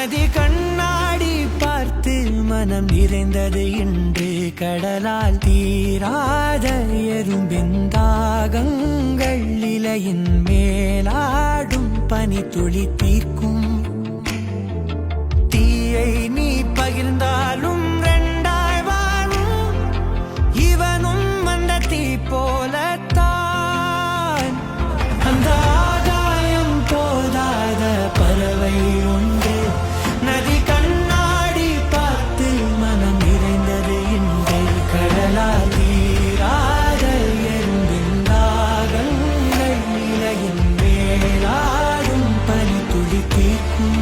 நதி கண்ணாடி பார்த்து மனம் நிறைந்தது இன்று கடலால் தீராத எறும்பின் தாகங்கள் இலையின் மேலாடும் பனி துளி தீர்க்கும் தீயை நீ பகிர்ந்தாலும் ரெண்டாய் வாழும் இவனும் அந்த தீ போலத்தான் அந்த ஆகாயம் போதாத பறவை ஒன்று நதி கண்ணாடி பார்த்து மனம் நிறைந்தது இன்று கடலால் தீராத எறும்பின் தாகங்கள் இலையின் மேலாடும் பனி துளி தீர்க்கும்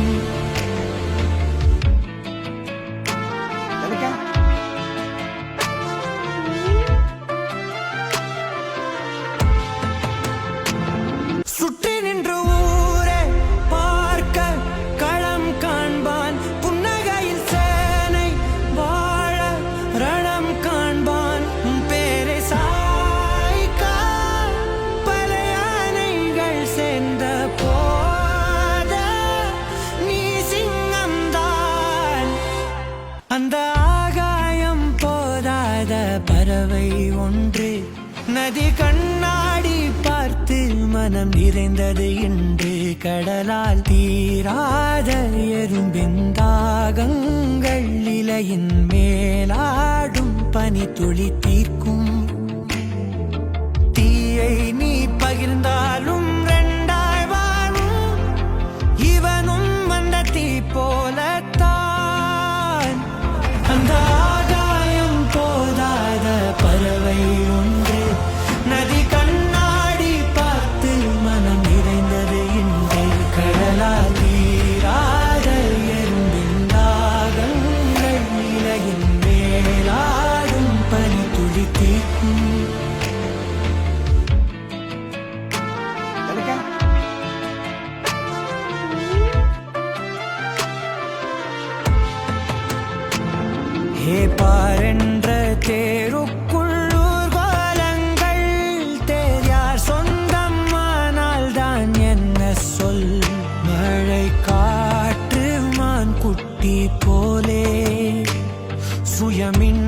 சுற்றி நின்று ஊரே பார்க்க களம் காண்பான் புன்னகையில் சேனை வாழ ரணம் காண்பான் பேரை சாய்க்க பல யானைகள் சேர்ந்த போத நீ சிங்கம்தான் அந்த ஆகாயம் போதாத பறவை ஒன்று நதி கண்ணாடி பார்த்து மனம் நிறைந்தது இன்று கடலால் தீராத எறும்பின் தாகங்கள் இலையின் மேலாடும் பனி துளி தீர்க்கும் தீயை நீ பகிர்ந்தாலும் ரெண்டாய் வாழும் இவனும் அந்த தீ போலத்தான் அந்த ஆகாயம் போதாத பறவை ஒன்று நதி கண்ணாடி பார்த்து மனம் நிறைந்தது இன்று கடலால் தீராத எறும்பின் தாகங்கள் இலையின் மேலாடும் பனி துளி தீர்க்கும் ஹே பாரென்ற தேருக்குள்ளூர் கோலங்கள் தேர்யார் சொந்தமானால் தான் என்ன சொல் மழை காற்று மான் குட்டி போலே சுயமின்